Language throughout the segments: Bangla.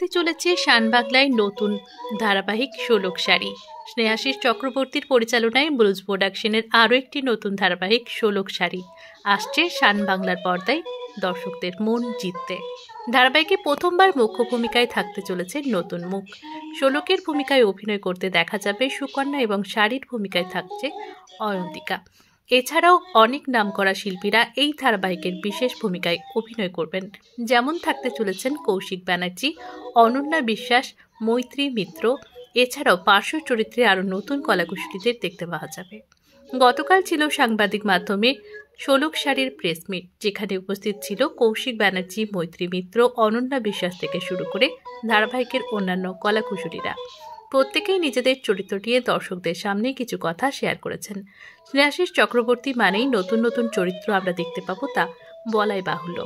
আসতে চলেছে শানবাংলায় নতুন ধারাবাহিক ষোলক শাড়ি। স্নেহাশিস চক্রবর্তীর পরিচালনায় ব্লুজ প্রোডাকশনের আরও একটি নতুন ধারাবাহিক ষোলক শাড়ি আসছে শানবাংলার পর্দায় দর্শকদের মন জিততে। ধারাবাহিকে প্রথমবার মুখ্য ভূমিকায় থাকতে চলেছে নতুন মুখ। ষোলকের ভূমিকায় অভিনয় করতে দেখা যাবে সুকন্যা এবং শাড়ির ভূমিকায় থাকছে অয়ন্তিকা। এছাড়াও অনেক নামকরা শিল্পীরা এই ধারাবাহিকের বিশেষ ভূমিকায় অভিনয় করবেন, যেমন থাকতে চলেছেন কৌশিক ব্যানার্জি, অনন্যা বিশ্বাস, মৈত্রী মিত্র। এছাড়াও পার্শ্ব চরিত্রে আরও নতুন কলাকুশলীদের দেখতে পাওয়া যাবে। গতকাল ছিল সাংবাদিক মাধ্যমে ষোলক শাড়ির প্রেস মিট, যেখানে উপস্থিত ছিল কৌশিক ব্যানার্জি, মৈত্রী মিত্র, অনন্যা বিশ্বাস থেকে শুরু করে ধারাবাহিকের অন্যান্য কলাকুশলীরা। প্রত্যেকেই নিজেদের চরিত্র নিয়ে দর্শকদের সামনে কিছু কথা শেয়ার করেছেন। স্নেহাশিস চক্রবর্তী মানেই নতুন নতুন চরিত্র আমরা দেখতে পাবো, তা বলাই বাহুল্য।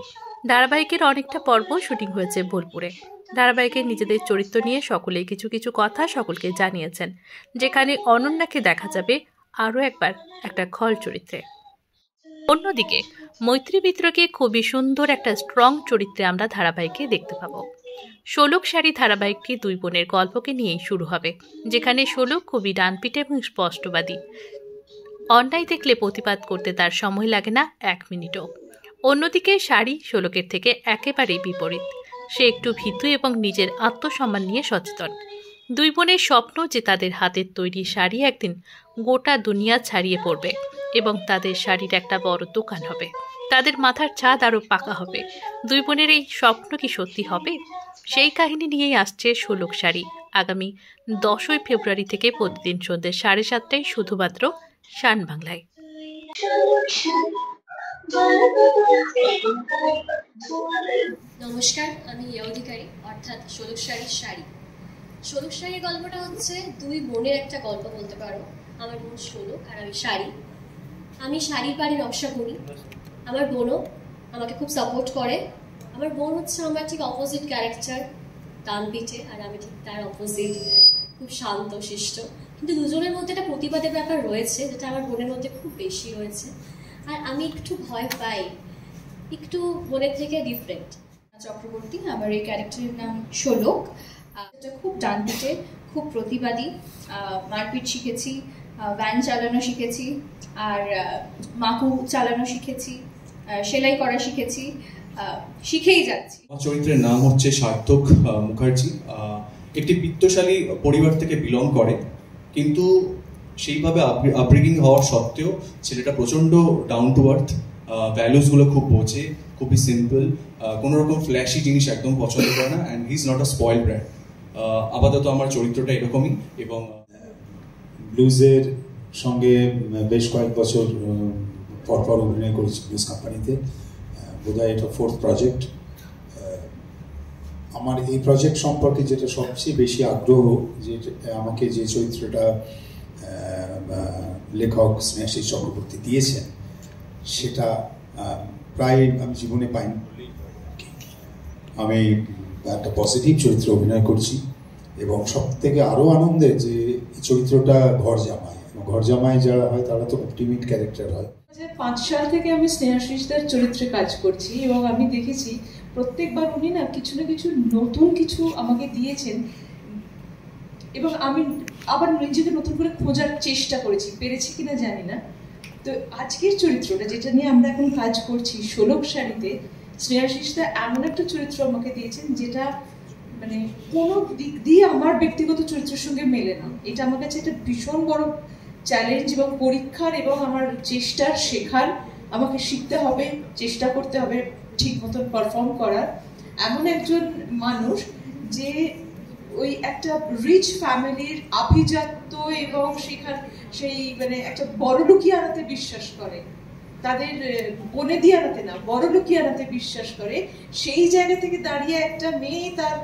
ধারাবাহিকের অনেকটা পর্ব শুটিং হয়েছে বোলপুরে। ধারাবাহিকের নিজেদের চরিত্র নিয়ে সকলেই কিছু কিছু কথা সকলকে জানিয়েছেন, যেখানে অনন্যাকে দেখা যাবে আরও একবার একটা খল চরিত্রে। অন্যদিকে মৈত্রী মিত্রকে খুবই সুন্দর একটা স্ট্রং চরিত্রে আমরা ধারাবাহিকে দেখতে পাবো। ষোলক শাড়ি ধারাবাহিকটি দুই বোনের গল্পকে নিয়েই শুরু হবে, যেখানে ষোলক খুবই ডানপিটে এবং স্পষ্টবাদী। অন্যায় দেখলে প্রতিবাদ করতে তার সময় লাগে না 1 মিনিটও। অন্যদিকে শাড়ি ষোলকের থেকে একেবারেই বিপরীত। সে একটু ভীতু এবং নিজের আত্মসম্মান নিয়ে সচেতন। দুই বোনের স্বপ্ন যে তাদের হাতের তৈরি শাড়ি একদিন গোটা দুনিয়া ছাড়িয়ে পড়বে এবং তাদের শাড়ির একটা বড় দোকান হবে। তাদের মাথার ছাদ আরও পাকা হবে। দুই বোনের এই স্বপ্ন কি সত্যি হবে? সেই কাহিনী নিয়েই আসছে ষোলক শাড়ি। আগামী 10ই ফেব্রুয়ারি থেকে প্রতিদিন সন্ধ্যে 7:30টায় শুধুমাত্র শানবাংলায়। নমস্কার, আমি হিয়া অধিকারী, অর্থাৎ ষোলক শাড়ির শাড়ি। ষোলক শাড়ির গল্পটা হচ্ছে দুই বোনের একটা গল্প বলতে পারো। আমার বোন ষোলক আর আমি শাড়ি। আমি শাড়ির বাড়ির নকশা করি। আমার বোনও আমাকে খুব সাপোর্ট করে। আমার বোন হচ্ছে আমার ঠিক অপোজিট ক্যারেক্টার, ডানপিটে, আর আমি ঠিক তার অপোজিট, খুব শান্ত শিষ্ট। কিন্তু দুজনের মধ্যে একটা প্রতিবাদের ব্যাপার রয়েছে, যেটা আমার বোনের মধ্যে খুব বেশি রয়েছে। আর আমি একটু ভয় পাই, একটু বোনের থেকে ডিফারেন্ট। চক্রবর্তী, আমার এই ক্যারেক্টারের নাম ষোলক। এটা খুব ডানপিটে, খুব প্রতিবাদী। মারপিট শিখেছি, ভ্যান চালানো শিখেছি, আর মাকু চালানো শিখেছি, সেলাই করা শিখেছি, শিখেই যাচ্ছি। চরিত্রের নাম হচ্ছে সার্থক মুখার্জি। একটি বিত্তশালী পরিবার থেকে বিলং করে, কিন্তু সেইভাবে আপব্রিঙ্গিং হওয়ার সত্ত্বেও ছেলেটা প্রচণ্ড ডাউন টু আর্থ, ভ্যালুসগুলো খুব বোঝে, খুবই সিম্পল, কোনো রকম ফ্ল্যাশি জিনিস একদম পছন্দ করে না, and he is not a spoil brand. আপাতত আমার চরিত্রটা এরকমই। এবং ব্লুজের সঙ্গে বেশ কয়েক বছর পরপর অভিনয় করেছি ব্লুজ কোম্পানিতে। বোধহয় এটা 4th প্রজেক্ট। আমার এই প্রজেক্ট সম্পর্কে যেটা সবচেয়ে বেশি আগ্রহ, যে আমাকে যে চরিত্রটা লেখক স্নেহাশিস চক্রবর্তী দিয়েছেন, সেটা প্রায় আমি জীবনে পাইনি। আমি একটা পজিটিভ চরিত্রে অভিনয় করছি, এবং সব থেকে আরও আনন্দের যে চরিত্রটা ঘর জামাই, এবং ঘর জামাই যারা হয় তারা তো অপটিমিট ক্যারেক্টার হয়। 2005 সাল থেকে আমি স্নেহাশিসদের চরিত্রে কাজ করছি, এবং আমি দেখেছি প্রত্যেকবার উনি না কিছু নতুন কিছু আমাকে দিয়েছেন, এবং আমি আবার নিজেকে নতুন করে খোঁজার চেষ্টা করেছি, পেরেছি কিনা জানি না। তো আজকের চরিত্রটা যেটা নিয়ে আমরা এখন কাজ করছি ষোলক শাড়িতে, স্নেহাশিসদা এমন একটা চরিত্র আমাকে দিয়েছেন যেটা মানে কোনো দিক দিয়ে আমার ব্যক্তিগত চরিত্রের সঙ্গে মেলে না। এটা আমার কাছে একটা ভীষণ বড় চ্যালেঞ্জ এবং পরীক্ষার, এবং আমার চেষ্টার, শেখার। আমাকে শিখতে হবে, চেষ্টা করতে হবে ঠিক মতন পারফর্ম করার। এমন একজন মানুষ যে ওই একটা রিচ ফ্যামিলির আভিজাত্য এবং সেই মানে একটা বড়লোকি আনাতে বিশ্বাস করে, তাদের বনেদি আনাতে না, বড়লোকি আনাতে বিশ্বাস করে। সেই জায়গা থেকে দাঁড়িয়ে একটা মেয়ে তার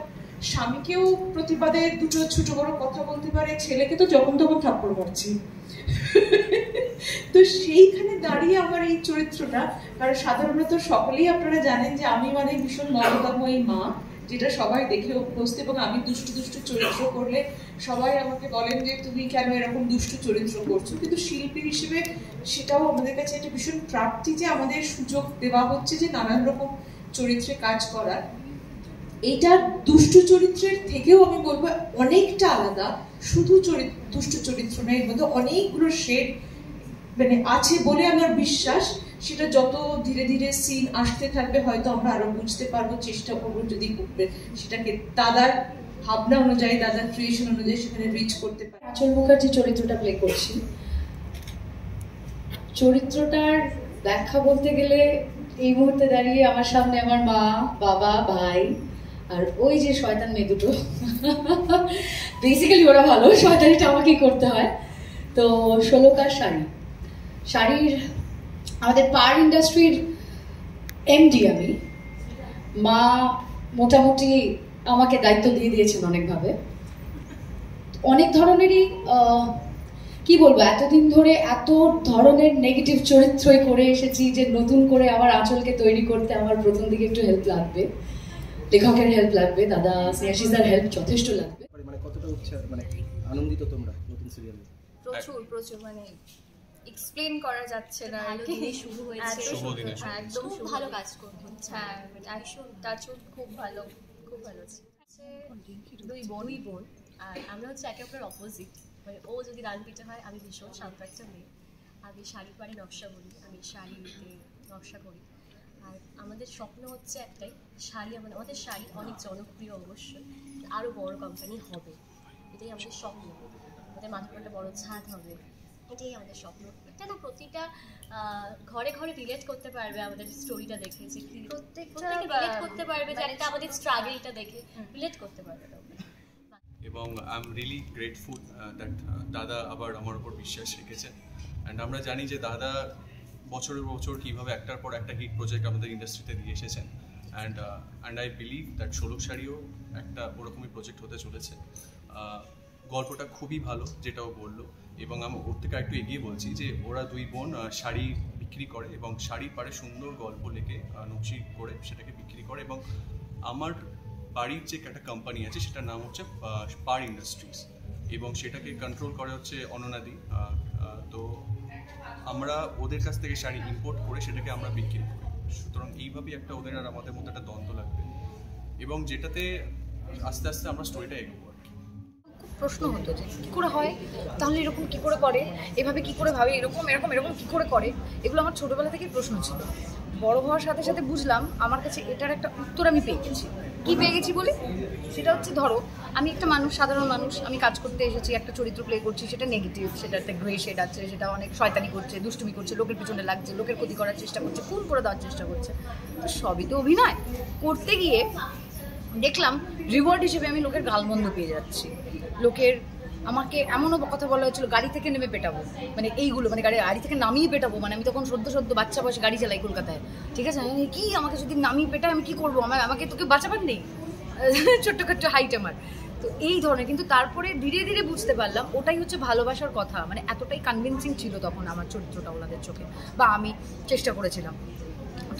স্বামীকেও প্রতিবাদের দুটো ছোট বড় কথা বলতে পারে, ছেলেকে তো যখন তখন থাপ্পড় মারছি। তো সেইখানে দাঁড়িয়ে আমার এই চরিত্রটা, কারণ সাধারণত সকলেই আপনারা জানেন যে আমি মানে ভীষণ মমতাময়ী মা, যেটা সবাই দেখে অভ্যস্ত, এবং আমি দুষ্টু চরিত্র করলে সবাই আমাকে বলেন যে তুমি কেন এরকম দুষ্টু চরিত্র করছো। কিন্তু শিল্পী হিসেবে সেটাও আমাদের কাছে একটা ভীষণ প্রাপ্তি যে আমাদের সুযোগ দেওয়া হচ্ছে যে নানান রকম চরিত্রে কাজ করার। এইটা দুষ্টু চরিত্রের থেকেও আমি বলবো অনেকটা আলাদা। শুধু দুষ্টু চরিত্র নয়, এর মধ্যে অনেকগুলো শেড মানে আছে বলে আমার বিশ্বাস। সেটা যত ধীরে ধীরে সিন আসতে থাকবে হয়তো আমরা আরো বুঝতে পারবো, চেষ্টা করবো যদি সেটাকে দাদার ভাবনা অনুযায়ী, দাদার ক্রিয়েশন অনুযায়ী সেখানে রিচ করতে পারে। আঁচল মুখার্জি চরিত্রটা প্লে করছি। চরিত্রটার ব্যাখ্যা বলতে গেলে এই মুহূর্তে দাঁড়িয়ে আমার সামনে আমার মা, বাবা, ভাই আর ওই যে শয়তান মেয়ে দুটো, বেসিক্যালি ওরা ভালো, শয়তানিটা আমাকেই করতে হয়। তো ষোলক আর শাড়ির আমাদের পার ইন্ডাস্ট্রির এমডি আমি। মা মোটামুটি আমাকে দায়িত্ব দিয়ে দিয়েছেন অনেকভাবে, অনেক ধরনেরই কি বলবো, এতদিন ধরে এত ধরনের নেগেটিভ চরিত্রই করে এসেছি যে নতুন করে আমার আঁচলকে তৈরি করতে আমার প্রথম দিকে একটু হেল্প লাগবে, লেখকের হেল্প লাগবে, দাদা স্নেহাশিসদার হেল্প যথেষ্ট লাগবে। মানে কতটা মানে আনন্দিত তোমরা নতুন সিরিয়ালে? প্রচুর মানে এক্সপ্লেন করা যাচ্ছে না। শুরু হয়েছে, একদম খুব ভালো কাজ করছে। হ্যাঁ, অ্যাকশন টাচও খুব ভালো, খুব ভালো আছে। দুই বোন আর আমরা হচ্ছে একে অপরের অপোজিট। মানে ও যদি রান পিঠে হয়, আমি ভীষণ শান্ত একটা মেয়ে। আমি শাড়ি পাড়ে নকশা করি, আমি শাড়িতে নকশা করি। আর আমাদের স্বপ্ন হচ্ছে একটাই, শাড়ি আমাদের শাড়ি অনেক জনপ্রিয়, অবশ্যই আরও বড় কোম্পানি হবে, এটাই আমাদের স্বপ্ন। আমাদের মাথার একটা বড় ছাদ হবে, এটাই আমাদের স্বপ্ন। এটা না প্রতিটা ঘরে ঘরে রিলেট করতে পারবে আমাদের স্টোরিটা দেখে, যে প্রত্যেকটা রিলেট করতে পারবে, যে একটা আমাদের স্ট্রাগলটা দেখে রিলেট করতে পারবে। এবং I am really grateful that দাদা আবার আমার উপর বিশ্বাস রেখেছেন। অ্যান্ড আমরা জানি যে দাদা বছরের বছর কীভাবে একটার পর একটা হিট প্রজেক্ট আমাদের ইন্ডাস্ট্রিতে দিয়ে এসেছেন। অ্যান্ড আই বিলিভ দ্যাট ষোলক শাড়িও একটা ওরকমই প্রজেক্ট হতে চলেছে। গল্পটা খুবই ভালো, যেটাও বললো। এবং আমি ওর থেকে একটু এগিয়ে বলছি যে ওরা দুই বোন শাড়ি বিক্রি করে এবং শাড়ির পাড়ে সুন্দর গল্প লিখে নকশি করে সেটাকে বিক্রি করে। এবং আমার বাড়ির যে একটা কোম্পানি আছে সেটার নাম হচ্ছে পার ইন্ডাস্ট্রিজ, এবং সেটাকে কন্ট্রোল করে হচ্ছে অননাদি। তো আমরা ওদের কাছ থেকে শাড়ি ইম্পোর্ট করে সেটাকে আমরা বিক্রি করি। সুতরাং এইভাবেই একটা ওদের আর আমাদের মধ্যে একটা দ্বন্দ্ব লাগবে, এবং যেটাতে আস্তে আস্তে আমরা স্টোরিটা এগোবো। প্রশ্ন হতো যে কী করে হয়, তাহলে এরকম কী করে করে, এভাবে কী করে ভাবে, এরকম এরকম এরকম কী করে করে, এগুলো আমার ছোটোবেলা থেকেই প্রশ্ন ছিল। বড় হওয়ার সাথে সাথে বুঝলাম আমার কাছে এটার একটা উত্তর আমি পেয়ে গেছি। কী পেয়ে গেছি বলি, সেটা হচ্ছে ধরো আমি একটা মানুষ, সাধারণ মানুষ, আমি কাজ করতে এসেছি, একটা চরিত্র প্লে করছি, সেটা নেগেটিভ, সেটাতে গ্রে শেড আছে, সেটা অনেক শয়তানি করছে, দুষ্টুমি করছে, লোকের পিছনে লাগছে, লোকের ক্ষতি করার চেষ্টা করছে, খুন করে দেওয়ার চেষ্টা করছে। তো সবই তো অভিনয়। করতে গিয়ে দেখলাম রিওয়ার্ড হিসেবে আমি লোকের গালমন্দ পেয়ে যাচ্ছি। লোকের আমাকে এমনও কথা বলা হয়েছিল গাড়ি থেকে নেমে পেটাবো, মানে এইগুলো, মানে গাড়ি থেকে নামিয়ে পেটাবো। মানে আমি তখন সদ্য বাচ্চা বয়সে গাড়ি চালাই কলকাতায়, ঠিক আছে, আমি কি আমাকে যদি নামিয়ে পেটায় আমি কী করবো, আমাকে তোকে বাঁচাবার নেই, ছোট্ট হাইট আমার। তো এই ধরনের, কিন্তু তারপরে ধীরে ধীরে বুঝতে পারলাম ওটাই হচ্ছে ভালোবাসার কথা। মানে এতটাই কনভিন্সিং ছিল তখন আমার চরিত্রটা ওনাদের চোখে, বা আমি চেষ্টা করেছিলাম।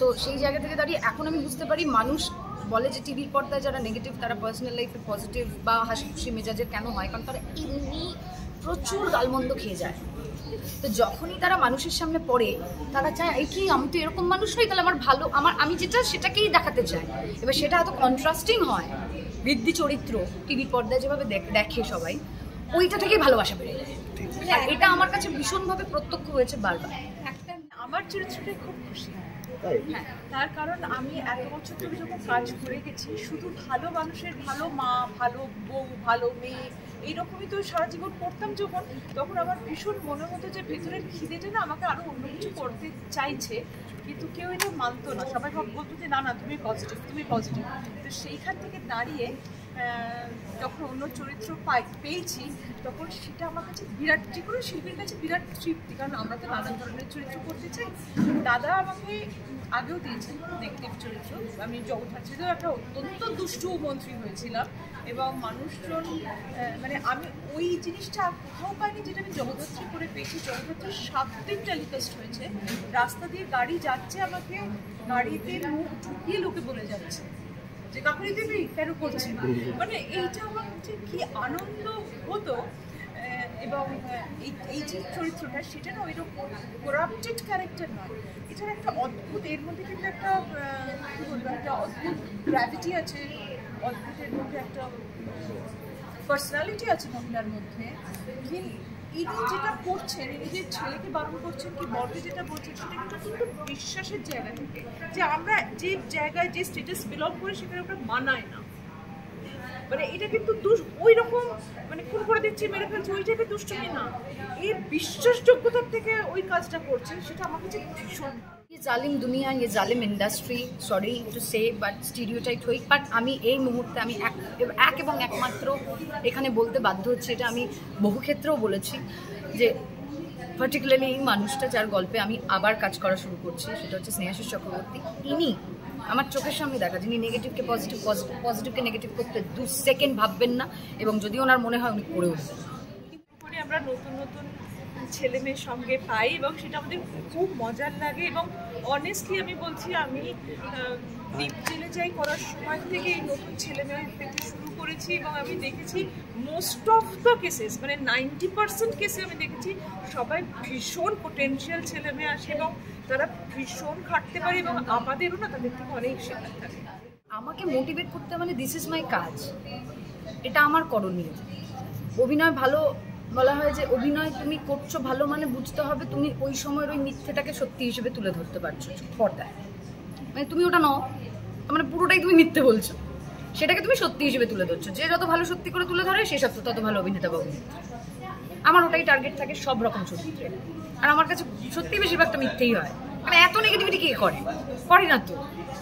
তো সেই জায়গা থেকে দাঁড়িয়ে এখন আমি বুঝতে পারি মানুষ বলে যে টিভির পর্দায় যারা নেগেটিভ তারা পার্সোনাল লাইফে পজিটিভ বা হাসি খুশি মেজাজের কেন হয়, কারণ তারা এমনি প্রচুর গালমন্দ খেয়ে যায়। তো যখনই তারা মানুষের সামনে পড়ে তারা চায় এই কি আমি তো এরকম মানুষ নই, তাহলে আমার ভালো, আমি যেটা সেটাকেই দেখাতে চাই। এবার সেটা এত কন্ট্রাস্টিং হয়, বৃদ্ধি চরিত্র টিভির পর্দায় যেভাবে দেখে সবাই, ওইটা থেকেই ভালোবাসা বেড়ে যায়। এটা আমার কাছে ভীষণভাবে প্রত্যক্ষ হয়েছে বারবার। আমার চরিত্রটাই খুব খুশি। হ্যাঁ, তার কারণ আমি এত বছর ধরে যখন কাজ করে গেছি, শুধু ভালো মানুষের, ভালো মা, ভালো বউ, ভালো মেয়ে, এইরকমই তো সারা জীবন করতাম যখন, তখন আমার ভীষণ মনে হতো যে ভেতরের খিদেটা না আমাকে আরও অন্য কিছু করতে চাইছে, কিন্তু কেউ এটা মানতো না। সবাই বলতো যে না তুমি পজিটিভ, তুমি পজিটিভ। তো সেইখান থেকে দাঁড়িয়ে যখন অন্য চরিত্র পেয়েছি, তখন সেটা আমার কাছে বিরাট, যে কোনো শিল্পীর কাছে বিরাট তৃপ্তি। কারণ আমরা তো নানান ধরনের চরিত্র করতে চাই। দাদা আমাকে আগেও দিয়েছেন নেগেটিভ চরিত্র। আমি জগদ্ধাত্রীতেও একটা অত্যন্ত দুষ্টু মন্ত্রী হয়েছিলাম, এবং মানুষজন মানে আমি ওই জিনিসটা কোথাও পাইনি যেটা আমি জগদ্ধাত্রী করে পেয়েছি। জগদ্ধাত্রীর 7 দিন টেলিকাস্ট হয়েছে, রাস্তা দিয়ে গাড়ি যাচ্ছে, আমাকে গাড়িতে মুখ ঢুকিয়ে লোকে বলে যাচ্ছে যে কাকুরি দেবী কেন করছি, মানে এইটা আমার হচ্ছে কি আনন্দ হতো। এবং এই যে চরিত্রটা, সেটা না ওইরকম করাপ্টেড ক্যারেক্টার নয়, এটার একটা অদ্ভুত, এর মধ্যে কিন্তু একটা কী বলবো, একটা অদ্ভুত গ্র্যাভিটি আছে, অদ্ভুতের মধ্যে একটা পার্সোনালিটি আছে মহিলার মধ্যে। ইনি যেটা করছেন, নিজের ছেলেকে বারণ করছেন কি বড়কে যেটা বলছেন, সেটা কিন্তু বিশ্বাসের জায়গা থেকে, যে আমরা যে জায়গায় যে স্টেটাস বিলং করি সেখানে ওটা মানায় না। মানে এটা কিন্তু ওই রকম মানে খুন করে দিচ্ছি, মেরে ফেলছি, ওই টাইপের দুষ্টুমি না। এই বিশ্বাসযোগ্যতার থেকে ওই কাজটা করছে, সেটা আমার কাছে ভীষণ। ये जालिम दुनिया, ये जालिम इंडस्ट्री, सॉरी टू से বাট স্টিরিওটাইপ হই, বাট আমি এই মুহূর্তে আমি এক এবং একমাত্র এখানে বলতে বাধ্য হচ্ছি, এটা আমি বহু ক্ষেত্রেও বলেছি, যে পার্টিকুলারলি এই মানুষটা যার গল্পে আমি আবার কাজ করা শুরু করছি, সেটা হচ্ছে স্নেহাশিস চক্রবর্তী। ইনি আমার চোখের সামনে দেখা, যিনি নেগেটিভকে পজিটিভ, পজিটিভকে নেগেটিভ করতে 2 সেকেন্ড ভাববেন না, এবং যদি ওনার মনে হয় উনি করে উঠবেন। আমরা নতুন নতুন ছেলে মেয়ের সঙ্গে পাই এবং সেটা আমাদের খুব মজার লাগে। এবং অনেস্টলি আমি বলছি, আমি দ্বীপ জেলে যাই করার সময় থেকে এই নতুন ছেলে মেয়ে পেতে শুরু করেছি, এবং আমি দেখেছি মোস্ট অফ দ্য কেসেস, মানে 90% কেসে আমি দেখেছি সবাই ভীষণ পোটেনশিয়াল ছেলে মেয়ে আসে এবং তারা ভীষণ খাটতে পারে, এবং আমাদেরও না তাদের থেকে অনেক শেখার থাকে। আমাকে মোটিভেট করতে মানে দিস ইজ মাই কাজ, এটা আমার করণীয়। অভিনয় ভালো বলা হয় যে অভিনয় তুমি করছো ভালো মানে বুঝতে হবে তুমি ওই সময়ের ওই মিথ্যেটাকে সত্যি হিসেবে তুলে ধরতে পারছো পর্দায়। মানে তুমি ওটা নও, মানে পুরোটাই তুমি মিথ্যে বলছো, সেটাকে তুমি সত্যি হিসেবে তুলে ধরছো। যে যত ভালো সত্যি করে তুলে ধরে সে সব তত ভালো অভিনেতা বা অভিনেত্রী। আমার ওটাই টার্গেট থাকে সব রকম চরিত্রে। আর আমার কাছে সত্যি বেশিরভাগটা মিথ্যেই হয়। মানে এত নেগেটিভিটি কে করে? করে না তো।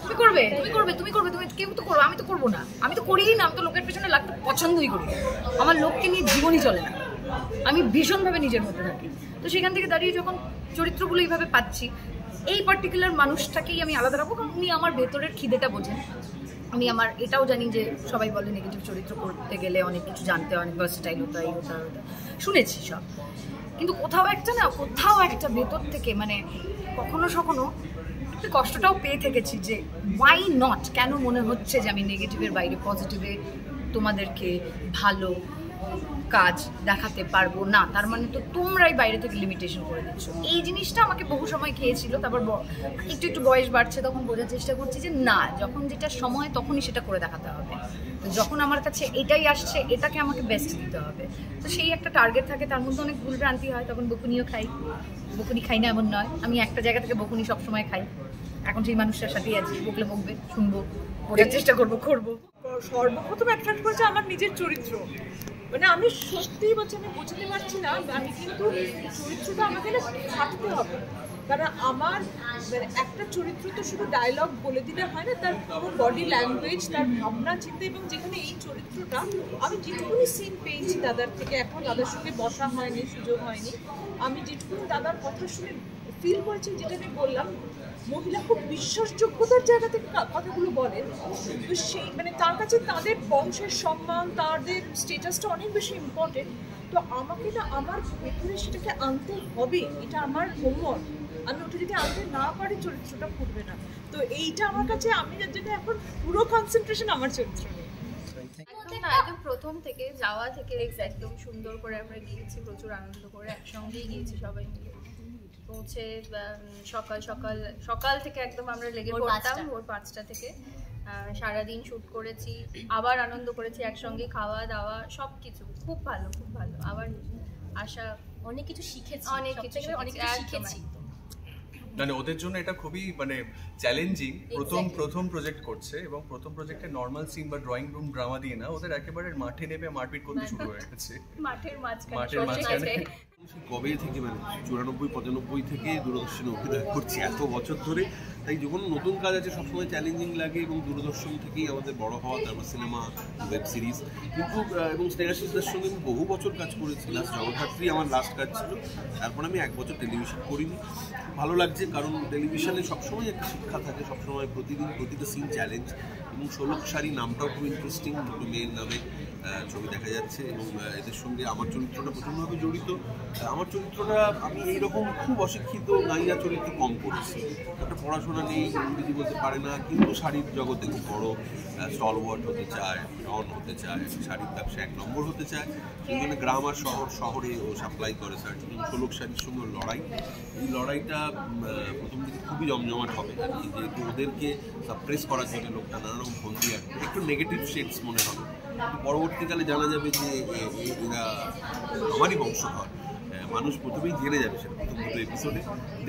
তুমি করবে, তুমি করবে, তুমি করবে, তুমি কেউ তো করো, আমি তো করবো না, আমি তো করিই না, আমি তো লোকের পেছনে লাগতে পছন্দই করি। আমার লোককে নিয়ে জীবনই চলে না, আমি ভীষণভাবে নিজের মধ্যে থাকি। তো সেখান থেকে দাঁড়িয়ে যখন চরিত্রগুলো এইভাবে পাচ্ছি, এই পার্টিকুলার মানুষটাকেই আমি আলাদা রাখবো, কারণ উনি আমার ভেতরের খিদেটা বোঝেন। আমি আমার এটাও জানি যে সবাই বলে নেগেটিভ চরিত্র করতে গেলে অনেক কিছু জানতে হয়, অনেক ভার্সেটাইল হতে হয়, ওটা শুনেছি সব। কিন্তু কোথাও একটা ভেতর থেকে মানে কখনো কখনো একটু কষ্টটাও পেয়ে থেকেছি যে ওয়াই নট, কেন মনে হচ্ছে যে আমি নেগেটিভের বাইরে পজিটিভে তোমাদেরকে ভালো কাজ দেখাতে পারবো না, তার মানে তো তোমরাই বাইরে থেকে লিমিটেশন করে দিচ্ছ। এই জিনিসটা আমাকে বহু সময় খেয়েছিল। তারপর একটু বয়স বাড়ছে, তখন বোঝার চেষ্টা করছি যে না, যখন যেটা সময় তখনই সেটা করে দেখাতে হবে। তো যখন আমার কাছে এটাই আসছে, এটাকে আমাকে বেস্ট দিতে হবে। তো সেই একটা টার্গেট থাকে, তার মধ্যে অনেক ভুল ভ্রান্তি হয়। তখন বকুনিও খাই, বকুনি খাই না এমন নয়, আমি একটা জায়গা থেকে বকুনি সবসময় খাই। এখন সেই মানুষটার সাথেই আছি, বকলে বকবে, শুনবো, বোঝার চেষ্টা করবো, করবো। সর্বপ্রথম অ্যাট্রাক্ট করেছে আমার নিজের চরিত্র। মানে আমি সত্যিই বলছি, আমি বোঝাতে পারছি না, আমি কিন্তু চরিত্রটা আমাকে না খাটতে হবে। কারণ আমার মানে একটা চরিত্র তো শুধু ডায়লগ বলে দিলে হয় না, তার পুরো বডি ল্যাঙ্গুয়েজ, তার ভাবনা চিন্তা। এবং যেখানে এই চরিত্রটা আমি যেটুকুনি সিন পেয়েছি দাদার থেকে, এখন দাদার সঙ্গে বসা হয়নি, সুযোগ হয়নি, আমি যেটুকুনি দাদার কথা শুনে ফিল করেছি, যেটা আমি বললাম, মহিলা খুব বিশ্বাসযোগ্যতার জায়গা থেকে কথাগুলো বলেন। তো সেই মানে তার কাছে তাদের বংশের সম্মান, তাদের স্টেটাসটা অনেক বেশি ইম্পর্টেন্ট। তো আমাকে না আমার ভেতরে সেটাকে আনতে হবে, এটা আমার হোমওয়ার্ক। আমি ওটা যদি আনতে না পারি চরিত্রটা ফুটবে না। তো এইটা আমার কাছে, আমি যার জন্য এখন পুরো কনসেন্ট্রেশন আমার চরিত্র নিয়ে। না, একদম প্রথম থেকে যাওয়া থেকে একদম সুন্দর করে আমরা গিয়েছি, প্রচুর আনন্দ করে একসঙ্গেই গিয়েছি সবাই মিলে। পৌঁছে সকাল থেকে একদম আমরা লেগে পড়তাম, ভোর 5টা থেকে সারাদিন শ্যুট করেছি, আবার আনন্দ করেছি একসঙ্গে, খাওয়া দাওয়া সবকিছু খুব ভালো, খুব ভালো। আবার আশা অনেক কিছু শিখেছি, অনেক কিছু শিখেছি। মানে ওদের জন্য এটা খুবই মানে চ্যালেঞ্জিং। প্রথম প্রজেক্ট করছে, এবং প্রথম প্রজেক্টে নর্মাল সিন বা ড্রয়িং রুম ড্রামা দিয়ে না, ওদের একেবারে মাঠে নেমে মারপিট করতে শুরু হয়ে গেছে। মাঠের মাঝখানে কবে থেকে মানে 94-95 থেকে দূরদর্শনে অভিনয় করছি এত বছর ধরে। তাই যখন নতুন কাজ আছে সবসময় চ্যালেঞ্জিং লাগে, এবং দূরদর্শন থেকেই আমাদের বড় হওয়া, তারপর সিনেমা, ওয়েব সিরিজ। কিন্তু এবং স্নেহাশিসদের সঙ্গে আমি বহু বছর কাজ করেছি। লাস্ট জগদ্ধাত্রী আমার লাস্ট কাজ ছিল, তারপর আমি 1 বছর টেলিভিশন করিনি। ভালো লাগছে, কারণ টেলিভিশনে সবসময় একটা শিক্ষা থাকে, সবসময় প্রতিটা সিন চ্যালেঞ্জ। এবং ষোলক শাড়ি নামটাও খুব ইন্টারেস্টিং, দুটো মেয়ের নামে ছবি দেখা যাচ্ছে। এবং এদের সঙ্গে আমার চরিত্রটা প্রচণ্ডভাবে জড়িত। আমার চরিত্রটা আমি এইরকম খুব অশিক্ষিত নায়িকা চরিত্র কম করেছি। একটা পড়াশোনা নেই, ইংরেজি বলতে পারে না, কিন্তু শাড়ির জগতে খুব বড় স্টলওয়ার্ড হতে চায়, ডন হতে চায়, শাড়ির ব্যবসা 1 নম্বর হতে চায়। সেই জন্য গ্রাম আর শহরে ও সাপ্লাই করে শাড়ি। এবং ষোলক শাড়ির সঙ্গে লড়াই, এই লড়াইটা প্রথম দিকে খুবই জমজমাট হবে আর কি, যেহেতু ওদেরকে সাপ্রেস করার জন্য লোকটা নানা রকম ফন্দি একটু নেগেটিভ শেডস মনে হবে, পরবর্তীকালে জানা যাবে যে এরা আমারই বংশধর। মানুষ প্রথমেই জেনে যাবে সেটা প্রথম দুটো এপিসোডে,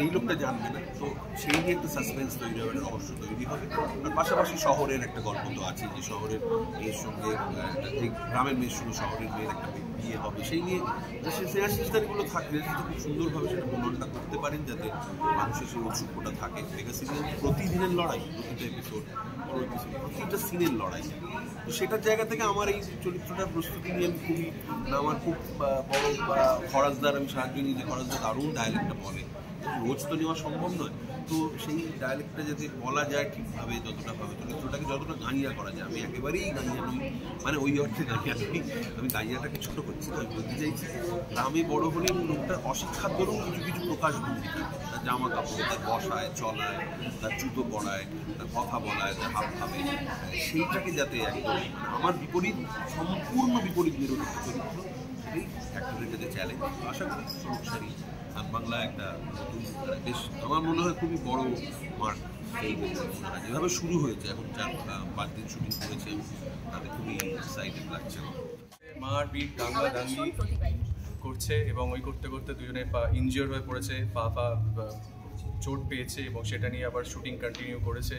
এই লোকটা জানবে না, তো সেই নিয়ে একটা সাসপেন্স তৈরি হবে, একটা রহস্য তৈরি হবে। আর পাশাপাশি শহরের একটা গল্প তো আছে, যে শহরের মেয়ের সঙ্গে এই গ্রামের মেয়ের সঙ্গে শহরের মেয়ের একটা বিয়ে হবে, সেই নিয়ে স্নেহাশিসদারিগুলো থাকলে সেটা খুব সুন্দরভাবে সেটা প্রমাণটা করতে পারেন, যাতে মানুষের সেই উৎসুকতা থাকে। মেগা সিরিয়াল প্রতিদিনের লড়াই, প্রতিটা এপিসোড, প্রতিটা সিনের লড়াই। তো সেটার জায়গা থেকে আমার এই চরিত্রটার প্রস্তুতি নিয়ে আমি খুবই, আমার খুব বড় খরাজদার আমি সাহায্য নিই, যে খরাজদার দারুণ ডায়ালেক্টটা বলে, রোজ তো নেওয়া সম্ভব নয়, তো সেই ডায়ালেক্টটা যাতে বলা যায় ঠিকভাবে, যতটা ভাবে চরিত্রটাকে যতটা গাঁইয়া করা যায়। আমি একেবারেই গাঁইয়া নই, মানে ওই অর্থে গাঁইয়া নই, আমি গাঁইয়াটাকে ছোটো করছি না, আমি বলতে চাইছি গ্রামে বড় হলে লোকটার অশিক্ষার দরুন কিছু কিছু প্রকাশভঙ্গি থাকে, তার জামা কাপড়, তার বসায় চলায়, তার জুতো পরায়, তার কথা বলায়, তার হাত ভাবে, সেইটাকে যাতে একদম আমার বিপরীত, সম্পূর্ণ বিপরীত বিরোধী চরিত্র, সেটাই অ্যাক্টরের কাছে চ্যালেঞ্জ। আশা করি শোলকশাড়ি বাংলা একটা নতুন, বেশ আমার মনে হয় খুবই বড় মার্ক। এই যেভাবে শুরু হয়েছে, এখন 4-5 দিন শুটিং করেছে, তাতে খুবই এক্সাইটেড লাগছে। মারপিট দাঙ্গি করছে এবং ওই করতে করতে দুজনে ইনজিওর হয়ে পড়েছে, পা চোট পেয়েছে এবং সেটা নিয়ে আবার শুটিং কন্টিনিউ করেছে।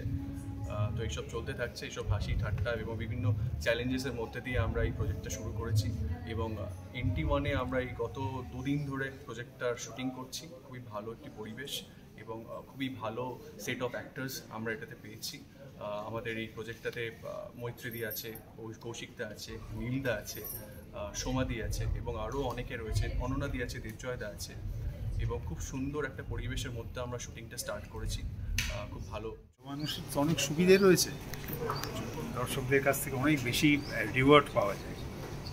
তো এইসব চলতে থাকছে, এইসব হাসি ঠাট্টা এবং বিভিন্ন চ্যালেঞ্জেসের মধ্যে দিয়ে আমরা এই প্রজেক্টটা শুরু করেছি এবং NT1-এ আমরা এই গত 2 দিন ধরে প্রজেক্টটার শুটিং করছি। খুবই ভালো একটি পরিবেশ এবং খুবই ভালো সেট অফ অ্যাক্টার্স আমরা এটাতে পেয়েছি। আমাদের এই প্রজেক্টটাতে মৈত্রীদি আছে, কৌশিকদা আছে, নীলদা আছে, সোমাদি আছে এবং আরও অনেকে রয়েছে, অননাদি আছে, দেবজয়দা আছে এবং খুব সুন্দর একটা পরিবেশের মধ্যে আমরা শুটিংটা স্টার্ট করেছি। খুব ভালো, মানুষের অনেক সুবিধে রয়েছে, দর্শকদের কাছ থেকে অনেক বেশি রিওয়ার্ড পাওয়া যায়।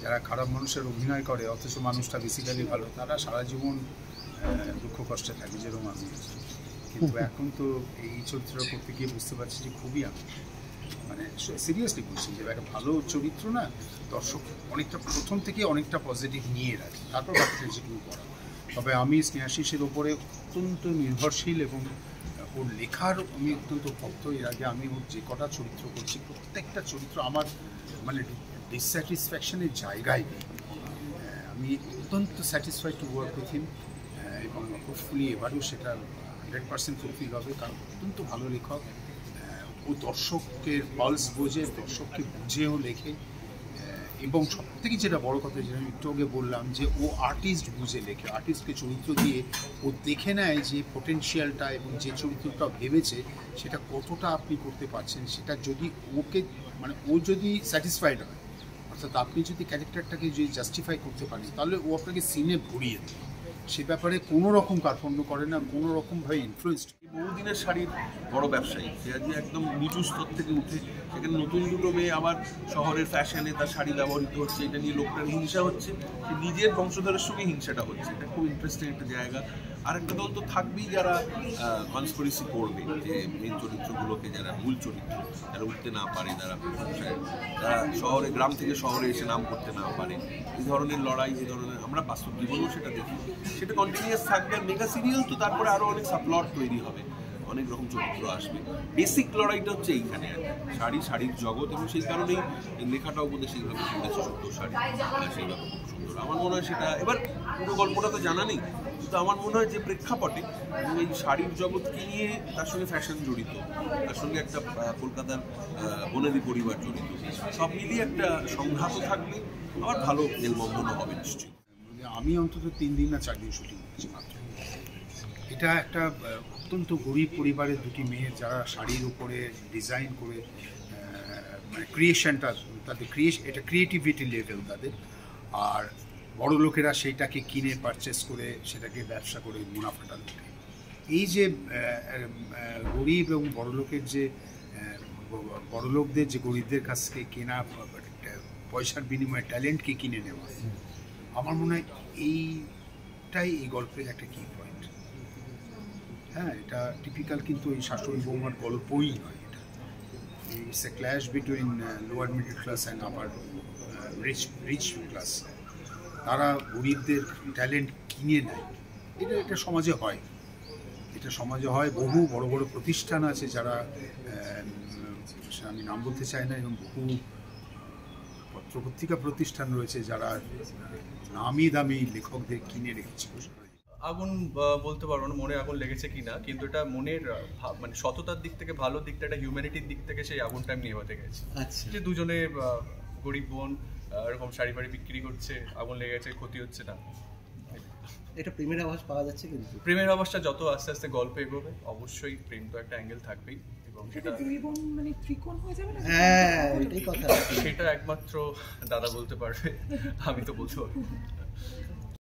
যারা খারাপ মানুষের অভিনয় করে অথচ মানুষটা বেসিক্যালি ভালো, তারা সারা জীবন দুঃখ কষ্টে থাকে, যেরকম আমি। কিন্তু এখন তো এই চরিত্র করতে গিয়ে বুঝতে পারছি যে খুবই আমি, মানে সিরিয়াসলি বলছি যে একটা ভালো চরিত্র না, দর্শক অনেকটা প্রথম থেকে অনেকটা পজিটিভ নিয়ে রাখে, তারপর বাকিটা যেটুকু করা। তবে আমি স্নেহাশিসের ওপরে অত্যন্ত নির্ভরশীল এবং ওর লেখার আমি অত্যন্ত ভক্ত। এর আগে আমি ওর যে কটা চরিত্র করছি, প্রত্যেকটা চরিত্র আমার মানে ডিসস্যাটিসফ্যাকশনের জায়গায় নেই। আমি অত্যন্ত satisfied to work with him এবং হোপফুলি এবারেও সেটা 100% ফুলফিল হবে, কারণ অত্যন্ত ভালো লেখক। ও দর্শকের পালস বোঝে, দর্শককে বুঝেও লেখে এবং সব থেকে যেটা বড় কথা, যেটা আমি একটু আগে বললাম, যে ও আর্টিস্ট বুঝে লেখে। আর্টিস্টকে চরিত্র দিয়ে ও দেখে নেয় যে পোটেনশিয়ালটা এবং যে চরিত্রটা ভেবেছে সেটা কতটা আপনি করতে পারছেন। সেটা যদি ওকে, মানে ও যদি স্যাটিসফাইড হয়, অর্থাৎ আপনি যদি ক্যারেক্টারটাকে যদি জাস্টিফাই করতে পারেন, তাহলে ও আপনাকে সিনে ভরিয়ে দেবে। সে ব্যাপারে কোনো রকম কার্পণ্য করে না, কোনো রকমভাবে ইনফ্লুয়েসড। বহুদিনের শাড়ির বড় ব্যবসায়ী, সে আজকে একদম নিচু স্তর থেকে উঠে সেখানে নতুন দুটো মেয়ে আবার শহরের ফ্যাশনে তার শাড়ি ব্যবহৃত হচ্ছে, এটা নিয়ে লোকটার হিংসা হচ্ছে, সে নিজের বংশধরের সঙ্গে হিংসাটা হচ্ছে। এটা খুব ইন্টারেস্টিং একটা জায়গা। আর একটা দল তো থাকবেই যারা কনস্পিরেসি করবে, যে মেন চরিত্রগুলোকে, যারা মূল চরিত্র, যারা উঠতে না পারে, যারা শহরে, গ্রাম থেকে শহরে এসে নাম করতে না পারে, এই ধরনের লড়াই, এই ধরনের আমরা বাস্তব জীবনেও সেটা দেখি, সেটা কন্টিনিউয়াস থাকবে। আর মেগা সিরিয়াল তো তারপরে আরও অনেক সাবপ্লট তৈরি হবে, অনেক রকম চরিত্র আসবে। বেসিক লড়াইটা হচ্ছে এইখানে, শাড়ির জগৎ, এবং সেই কারণেই লেখাটাও বোধহয় সেইভাবে শুনেছে, সত্য শাড়ি সেইভাবে খুব সুন্দর। আমার মনে হয় সেটা, এবার পুরো গল্পটা তো জানা নেই, কিন্তু আমার মনে হয় যে প্রেক্ষাপটে এই শাড়ির জগৎকে নিয়ে, তার সঙ্গে ফ্যাশন জড়িত, তার সঙ্গে একটা কলকাতার বনেদি পরিবার জড়িত, সব মিলিয়ে একটা সংঘাতও থাকবে, আবার ভালো মেলবন্ধনও হবে নিশ্চয়ই। আমি অন্তত 3 দিন না 4 দিন শুটিং করছি মাত্র। এটা একটা অত্যন্ত গরিব পরিবারের দুটি মেয়ে, যারা শাড়ির উপরে ডিজাইন করে, মানে ক্রিয়েশনটা তাদের এটা ক্রিয়েটিভিটি লেভেল তাদের। আর বড় লোকেরা সেইটাকে কিনে পারচেস করে সেটাকে ব্যবসা করে মুনাফাটা লোকে। এই যে গরিব এবং বড় লোকের যে বড় লোকদের যে গরিবদের কাছ থেকে কেনা পয়সার বিনিময়ে ট্যালেন্টকে কিনে নেওয়া, আমার মনে হয় এইটাই এই গল্পের একটা কি পয়েন্ট। হ্যাঁ, এটা টিপিক্যাল কিন্তু এই শাশুড়ি বৌমার গল্পই নয়। এটা it's a clash between lower middle class and upper rich class. তারা গরিবদের ট্যালেন্ট কিনে নেয়, এটা সমাজে হয়। এটা সমাজে হয়। বহু বড় বড় প্রতিষ্ঠান আছে যারা সে আমি নাম বলতে চাই না, এবং বহু পত্রপত্রিকা প্রতিষ্ঠান রয়েছে যারা নামি দামি লেখকদের কিনে রেখেছিল। আগুন বলতে পারবো না মনে আগুন লেগেছে কিনা, কিন্তু এটা মনের মানে সততার দিক থেকে, ভালো দিকটা, এটা হিউম্যানিটির দিক থেকে সেই আগুনটা আমি নেভাতে গেছি। যে দুজনে গরিব বোন এরকম শাড়ি ফাড়ি বিক্রি করছে, আগুন লেগে গেছে, ক্ষতি হচ্ছে না। এটা প্রেমের আভাস পাওয়া যাচ্ছে, কিন্তু প্রেমের আভাসটা যত আস্তে আস্তে গল্প এগোবে অবশ্যই প্রেম তো একটা অ্যাঙ্গেল থাকবেই, এবং সেটা মানে ত্রিকোণ হয়ে যাবে না? হ্যাঁ, এটাই কথা। সেটা একমাত্র দাদা বলতে পারবে, আমি তো বলতে পারবো।